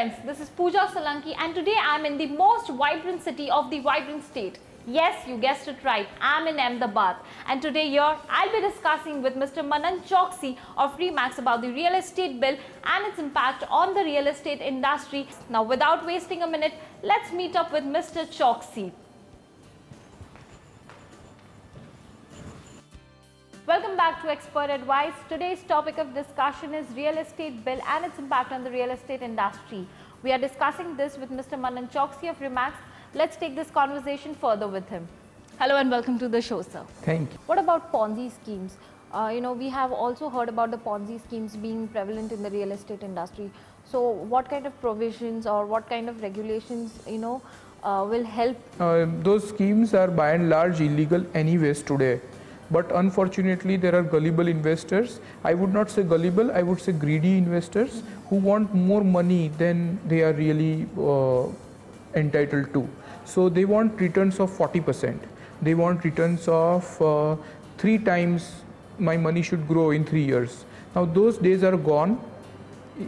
friends, this is Pooja Solanki and today I am in the most vibrant city of the vibrant state. Yes, you guessed it right, I am in Ahmedabad and today here I'll be discussing with Mr. Manan Choksi of RE about the real estate bill and its impact on the real estate industry. Now without wasting a minute, let's meet up with Mr. Choksi. Welcome back to Expert Advice. Today's topic of discussion is real estate bill and its impact on the real estate industry. We are discussing this with Mr. Manan Choksi of RE. Let's take this conversation further with him. Hello and welcome to the show, sir. Thank you. What about Ponzi schemes? We have also heard about the Ponzi schemes being prevalent in the real estate industry. So what kind of provisions or what kind of regulations, will help? Those schemes are by and large illegal anyways today. But unfortunately, there are gullible investors. I would not say gullible, I would say greedy investors who want more money than they are really entitled to. So they want returns of 40%. They want returns of 3 times my money should grow in 3 years. Now those days are gone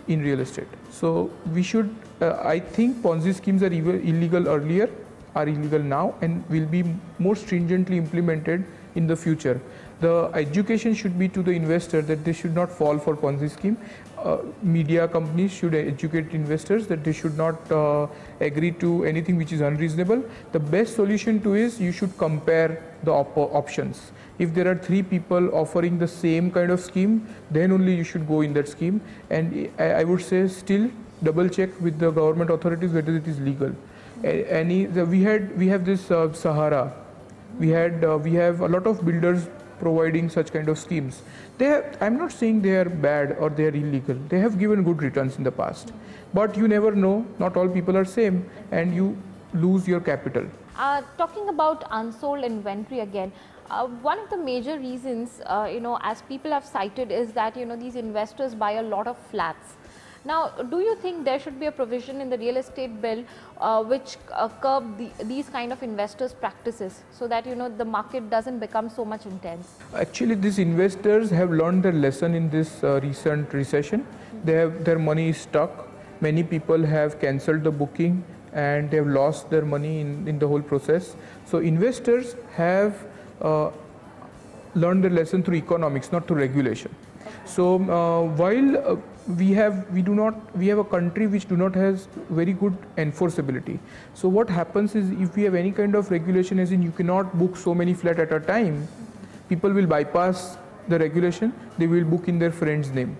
in real estate. So we should, I think Ponzi schemes are illegal earlier, are illegal now, and will be more stringently implemented in the future. The education should be to the investor that they should not fall for Ponzi scheme. Media companies should educate investors that they should not agree to anything which is unreasonable. The best solution to is you should compare the options. If there are 3 people offering the same kind of scheme, then only you should go in that scheme. And I would say still double check with the government authorities whether it is legal. We have this Sahara. We have a lot of builders providing such kind of schemes. I'm not saying they are bad or they are illegal. They have given good returns in the past. But you never know, not all people are same, and you lose your capital. Talking about unsold inventory again, one of the major reasons, as people have cited is that, these investors buy a lot of flats. Now, do you think there should be a provision in the real estate bill which curb these kind of investors' practices so that, the market doesn't become so much intense? Actually, these investors have learned their lesson in this recent recession. Their money is stuck. Many people have cancelled the booking and they have lost their money in the whole process. So investors have learned their lesson through economics, not through regulation. So while we have a country which do not has very good enforceability. So what happens is if we have any kind of regulation, as in you cannot book so many flats at a time, people will bypass the regulation. They will book in their friend's name.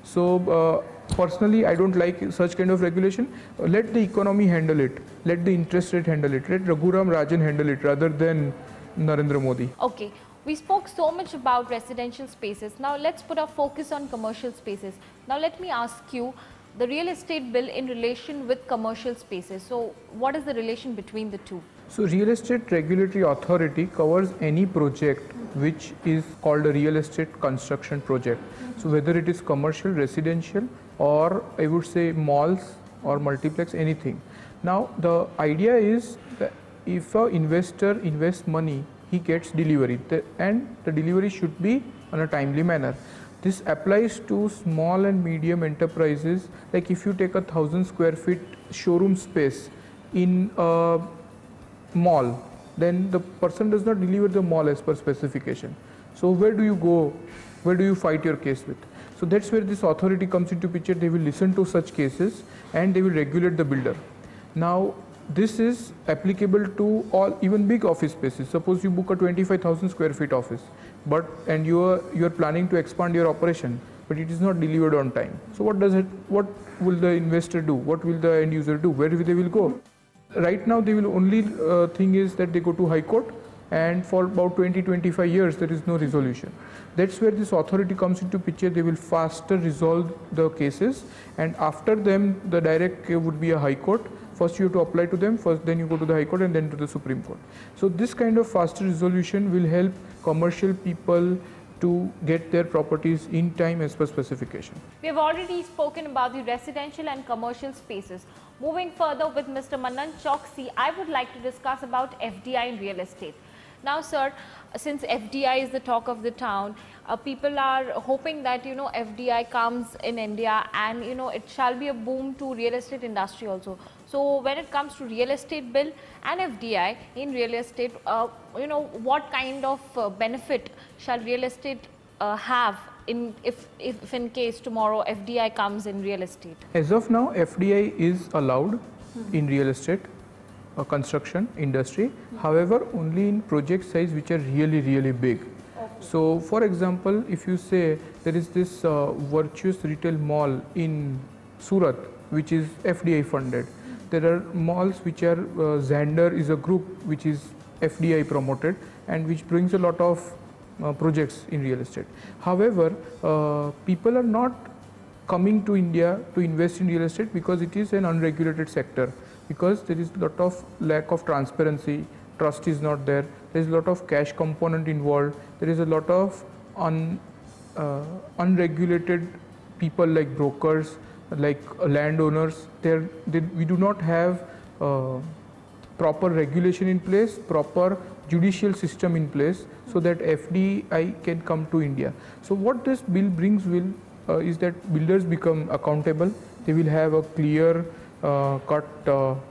So personally, I don't like such kind of regulation. Let the economy handle it. Let the interest rate handle it. Let Raghuram Rajan handle it rather than Narendra Modi. Okay. We spoke so much about residential spaces. Now let's put our focus on commercial spaces. Now let me ask you, the real estate bill in relation with commercial spaces. So what is the relation between the two? So real estate regulatory authority covers any project which is called a real estate construction project. So whether it is commercial, residential, or I would say malls or multiplex, anything. Now the idea is that if an investor invests money, he gets delivery, and the delivery should be on a timely manner. This applies to small and medium enterprises. Like if you take 1,000 square feet showroom space in a mall, then the person does not deliver the mall as per specification. So where do you go? Where do you fight your case with? So that's where this authority comes into picture. They will listen to such cases and they will regulate the builder. Now, this is applicable to all, even big office spaces. Suppose you book a 25,000 square feet office, and you are planning to expand your operation, but it is not delivered on time. So what will the investor do? What will the end user do? Where they will go? Right now, they will only thing is that they go to High Court, and for about 20-25 years there is no resolution. That's where this authority comes into picture. They will faster resolve the cases, and after them the direct would be a High Court. First you have to apply to them, then you go to the High Court and then to the Supreme Court. So this kind of faster resolution will help commercial people to get their properties in time as per specification. We have already spoken about the residential and commercial spaces. Moving further with Mr. Manan Choksi, I would like to discuss about FDI in real estate. Now, sir, since FDI is the talk of the town, people are hoping that, you know, FDI comes in India and, you know, it shall be a boom to real estate industry also. So when it comes to real estate bill and FDI in real estate, you know, what kind of benefit shall real estate have in if in case tomorrow FDI comes in real estate? As of now, FDI is allowed in real estate construction industry. However, only in project size which are really big. So for example, if you say there is this Virtuous Retail Mall in Surat which is FDI funded. There are malls which are Xander is a group which is FDI promoted and which brings a lot of projects in real estate. However, people are not coming to India to invest in real estate because it is an unregulated sector, because there is a lot of lack of transparency, trust is not there, there is a lot of cash component involved, there is a lot of unregulated people like brokers, like landowners. We do not have proper regulation in place, proper judicial system in place so that FDI can come to India. So what this bill brings is that builders become accountable. They will have a clear cut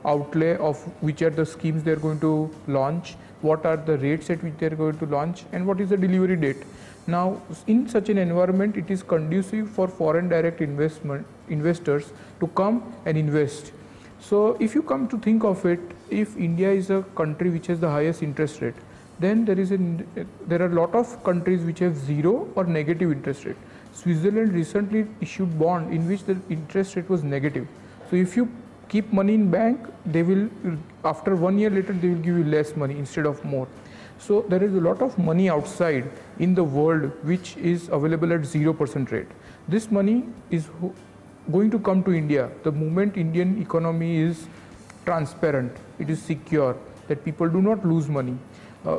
outlay of which are the schemes they are going to launch, what are the rates at which they are going to launch, and what is the delivery date. Now, in such an environment, it is conducive for foreign direct investors to come and invest. So, if you come to think of it, if India is a country which has the highest interest rate, then there are a lot of countries which have zero or negative interest rate. Switzerland recently issued bond in which the interest rate was negative. So, if you keep money in bank, they will, after 1 year later, they will give you less money instead of more. So, there is a lot of money outside in the world which is available at 0% rate. This money is going to come to India the moment Indian economy is transparent, it is secure, that people do not lose money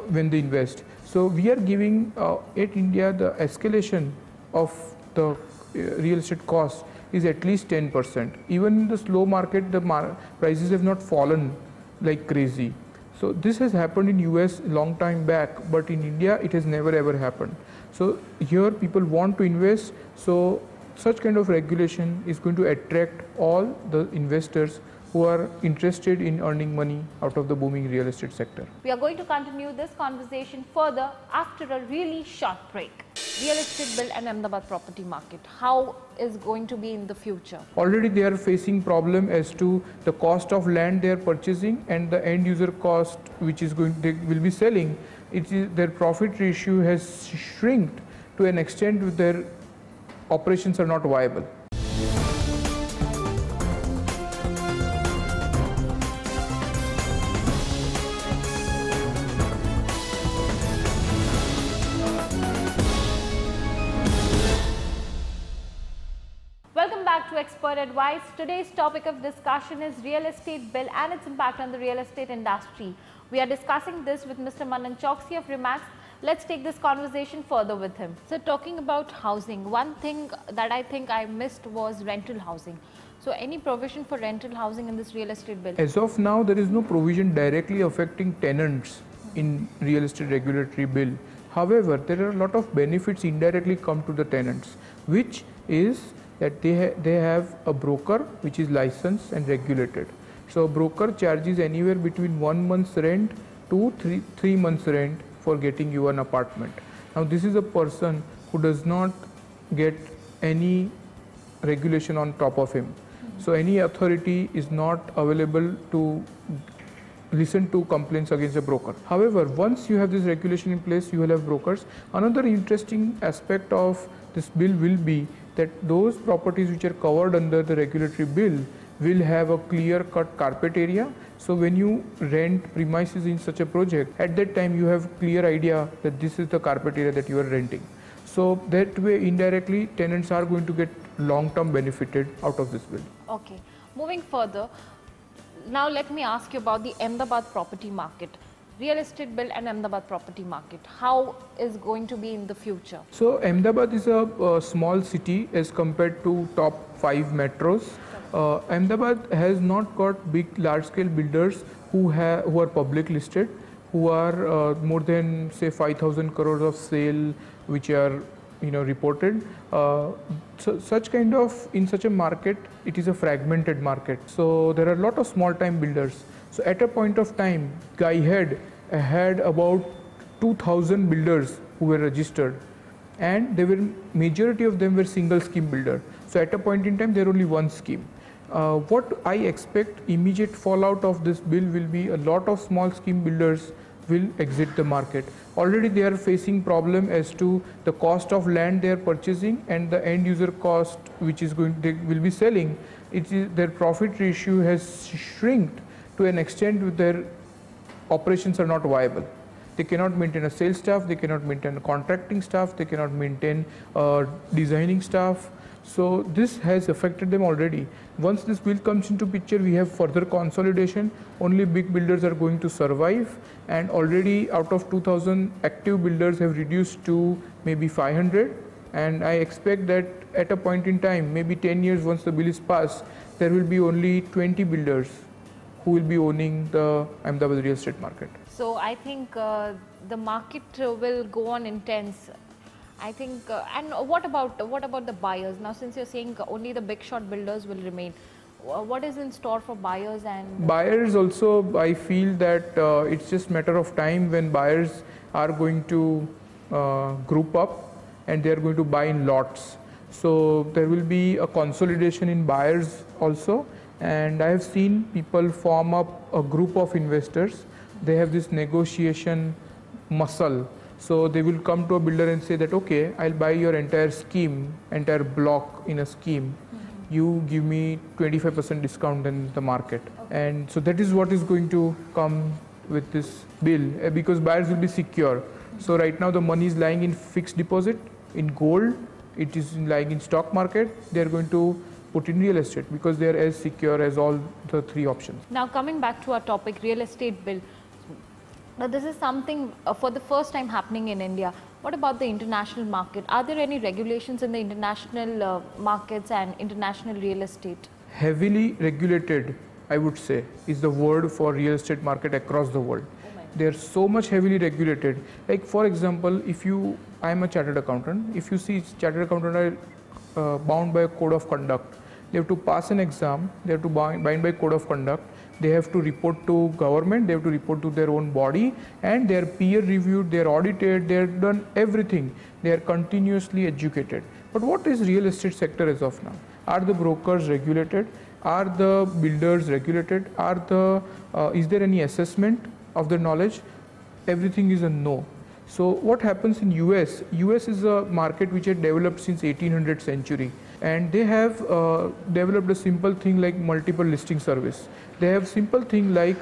when they invest. So, we are giving at India the escalation of the real estate cost is at least 10%. Even in the slow market, the prices have not fallen like crazy. So this has happened in US long time back, but in India it has never ever happened. So here people want to invest, so such kind of regulation is going to attract all the investors who are interested in earning money out of the booming real estate sector. We are going to continue this conversation further after a really short break. Real estate bill and Ahmedabad property market, how is going to be in the future? Already they are facing problem as to the cost of land they are purchasing and the end user cost which is they will be selling. Their profit ratio has shrinked to an extent where their operations are not viable. Welcome back to Expert Advice. Today's topic of discussion is real estate bill and its impact on the real estate industry. We are discussing this with Mr. Manan Choksi of RE. Let's take this conversation further with him. So talking about housing, one thing that I think I missed was rental housing. So any provision for rental housing in this real estate bill? As of now, there is no provision directly affecting tenants in real estate regulatory bill. However, there are a lot of benefits indirectly come to the tenants, which is that they have a broker which is licensed and regulated. So a broker charges anywhere between 1 month's rent to 3 months rent for getting you an apartment. Now this is a person who does not get any regulation on top of him. So any authority is not available to listen to complaints against a broker. However, once you have this regulation in place, you will have brokers. Another interesting aspect of this bill will be that those properties which are covered under the regulatory bill will have a clear-cut carpet area. So when you rent premises in such a project, at that time you have clear idea that this is the carpet area that you are renting. So that way indirectly tenants are going to get long-term benefited out of this bill. Okay, moving further, now let me ask you about the Ahmedabad property market. Real estate bill and Ahmedabad property market, how is going to be in the future? So Ahmedabad is a small city as compared to top 5 metros. Ahmedabad has not got big large scale builders who are public listed, who are more than say 5,000 crores of sale, which are reported. So such kind of, in such a market, it is a fragmented market. So there are a lot of small time builders. So at a point of time, Guy had about 2,000 builders who were registered, and they were, majority of them were single scheme builder. So at a point in time, there only one scheme. What I expect immediate fallout of this bill will be a lot of small scheme builders will exit the market. Already they are facing problem as to the cost of land they are purchasing and the end user cost which is they will be selling. Their profit ratio has shrinked to an extent where their operations are not viable. They cannot maintain a sales staff, they cannot maintain a contracting staff, they cannot maintain designing staff. So this has affected them already. Once this bill comes into picture, we have further consolidation. Only big builders are going to survive, and already out of 2,000 active builders have reduced to maybe 500. And I expect that at a point in time, maybe 10 years once the bill is passed, there will be only 20 builders who will be owning the Ahmedabad real estate market. So I think the market will go on intense. I think, and what about the buyers? Now, since you're saying only the big shot builders will remain, what is in store for buyers and buyers also? I feel that it's just matter of time when buyers are going to group up and they are going to buy in lots. So there will be a consolidation in buyers also, and I have seen people form up a group of investors. They have this negotiation muscle. So they will come to a builder and say that, okay, I'll buy your entire scheme, entire block in a scheme. You give me 25% discount in the market. Okay. And so that is what is going to come with this bill, because buyers will be secure. So right now the money is lying in fixed deposit, in gold, it is lying in stock market. They are going to put in real estate because they are as secure as all the three options. Now coming back to our topic, real estate bill. Now this is something for the first time happening in India. What about the international market? Are there any regulations in the international markets and international real estate? Heavily regulated, I would say, is the word for real estate market across the world. They are so much heavily regulated. Like for example, I am a chartered accountant. If you see, chartered accountant are bound by a code of conduct. They have to pass an exam. They have to bind by code of conduct. They have to report to government, they have to report to their own body, and they are peer reviewed, they are audited, they have done everything. They are continuously educated. But what is real estate sector as of now? Are the brokers regulated? Are the builders regulated? Is there any assessment of the knowledge? Everything is a no. So what happens in US? US is a market which had developed since 1800th century. And they have developed a simple thing like multiple listing service. They have simple thing like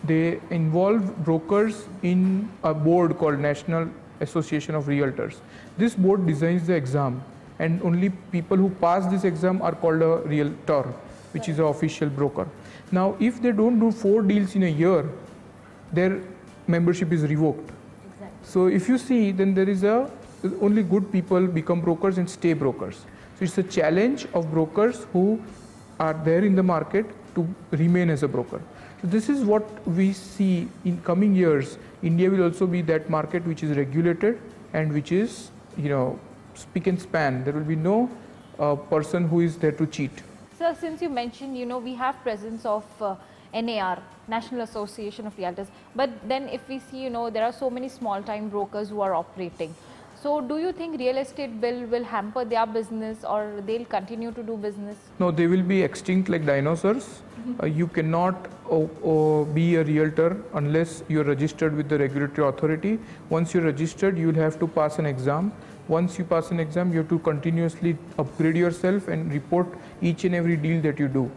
they involve brokers in a board called National Association of Realtors. This board designs the exam, and only people who pass this exam are called a realtor, which is an official broker. Now, if they don't do 4 deals in a year, their membership is revoked. Exactly. So if you see, then there is only good people become brokers and stay brokers. So it's a challenge of brokers who are there in the market to remain as a broker. So this is what we see in coming years. India will also be that market which is regulated and which is, spick and span. There will be no person who is there to cheat. Sir, since you mentioned, we have presence of NAR, National Association of Realtors. But then if we see, there are so many small-time brokers who are operating. So do you think real estate bill will hamper their business, or they'll continue to do business? No, they will be extinct like dinosaurs. You cannot be a realtor unless you're registered with the regulatory authority. Once you're registered, you'll have to pass an exam. Once you pass an exam, you have to continuously upgrade yourself and report each and every deal that you do.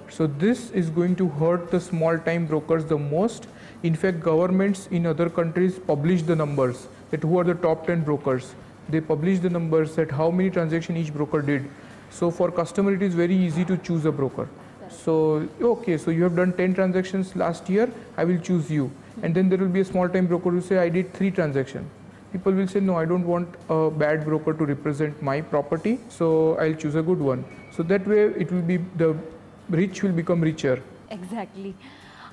So this is going to hurt the small-time brokers the most. In fact, governments in other countries publish the numbers, that who are the top 10 brokers. They publish the numbers that how many transactions each broker did. So for customer, it is very easy to choose a broker. So, okay, so you have done 10 transactions last year, I will choose you. And then there will be a small-time broker who say, I did 3 transactions. People will say, no, I don't want a bad broker to represent my property, so I'll choose a good one. So that way, it will be, the rich will become richer. Exactly.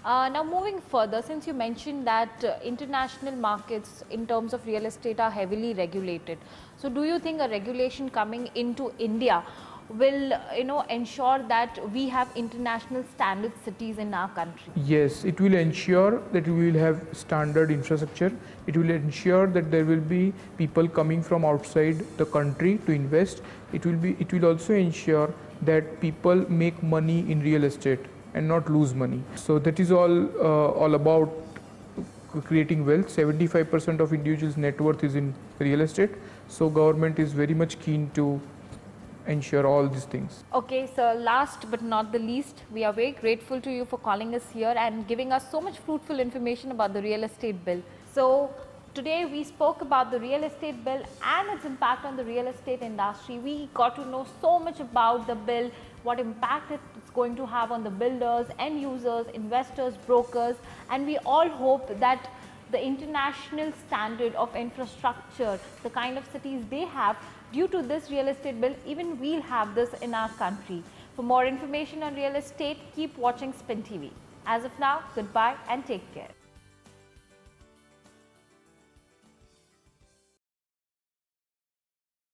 Now moving further, since you mentioned that international markets in terms of real estate are heavily regulated, so do you think a regulation coming into India will ensure that we have international standard cities in our country? Yes, it will ensure that we will have standard infrastructure. It will ensure that there will be people coming from outside the country to invest. It will also ensure that people make money in real estate and not lose money. So that is all about creating wealth. 75% of individuals' net worth is in real estate. So government is very much keen to ensure all these things. Okay, so last but not the least, we are very grateful to you for calling us here and giving us so much fruitful information about the real estate bill. So today we spoke about the real estate bill and its impact on the real estate industry. We got to know so much about the bill, what impact it's going to have on the builders, end users, investors, brokers, and we all hope that the international standard of infrastructure, the kind of cities they have, due to this real estate bill, even we'll have this in our country. For more information on real estate, keep watching Spin TV. As of now, goodbye and take care.